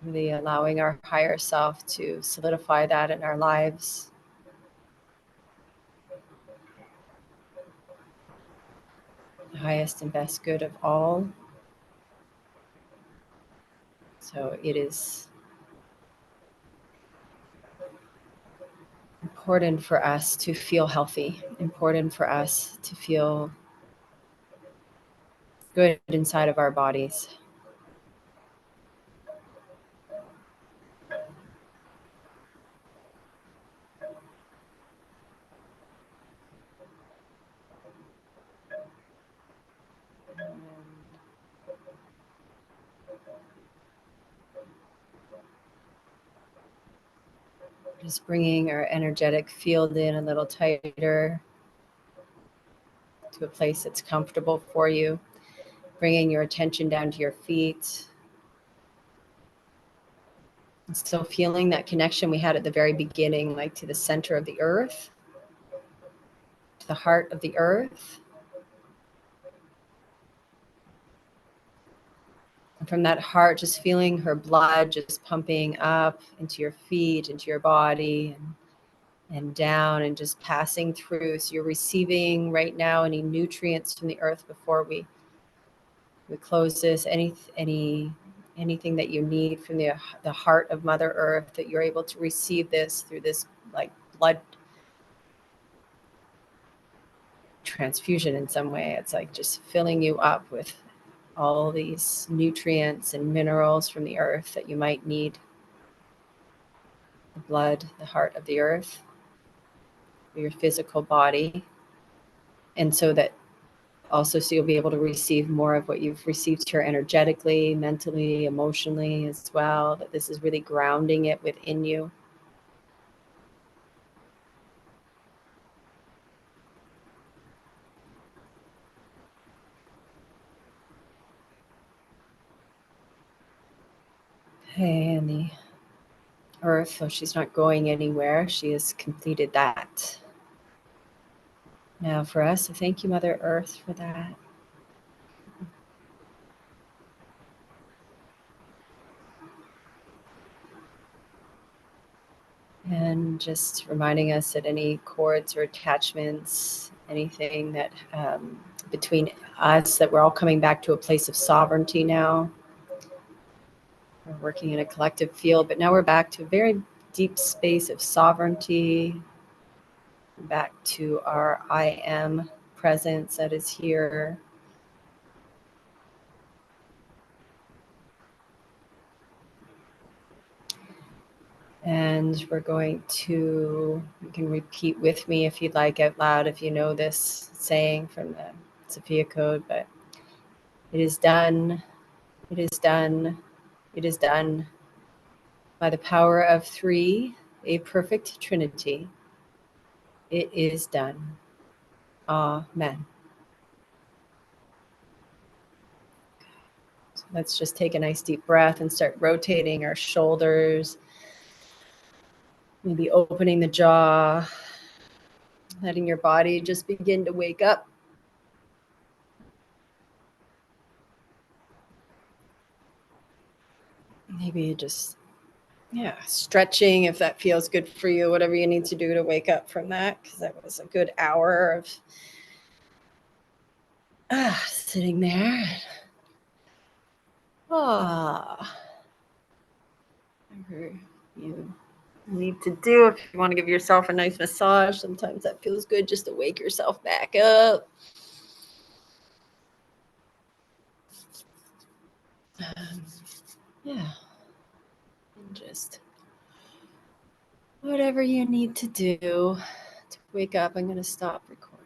really allowing our higher self to solidify that in our lives. The highest and best good of all. So it is important for us to feel healthy, important for us to feel good inside of our bodies. Just bringing our energetic field in a little tighter to a place that's comfortable for you. Bringing your attention down to your feet. And still feeling that connection we had at the very beginning, like to the center of the earth, to the heart of the earth. And from that heart, just feeling her blood just pumping up into your feet, into your body, and down, and just passing through. So you're receiving right now any nutrients from the earth before we close this, anything that you need from the heart of Mother Earth, that you're able to receive this through this like blood transfusion in some way. It's like just filling you up with all these nutrients and minerals from the earth that you might need. The blood, the heart of the earth, for your physical body. And so that also, so you'll be able to receive more of what you've received here energetically, mentally, emotionally as well, that this is really grounding it within you. Okay, and the earth, so she's not going anywhere. She has completed that. now for us. So thank you, Mother Earth, for that. And just reminding us that any cords or attachments, anything that between us, that we're all coming back to a place of sovereignty now. We're working in a collective field, but now we're back to a very deep space of sovereignty, back to our I am presence that is here. And we're going to, you can repeat with me if you'd like out loud, if you know this saying from the Sophia Code, but it is done, it is done, it is done by the power of three, a perfect Trinity. It is done. Amen. So let's just take a nice deep breath and start rotating our shoulders, maybe opening the jaw, letting your body just begin to wake up. Maybe just, stretching if that feels good for you, whatever you need to do to wake up from that, because that was a good hour of sitting there. Whatever you need to do. If you want to give yourself a nice massage, sometimes that feels good just to wake yourself back up. Yeah. And just whatever you need to do to wake up. I'm going to stop recording.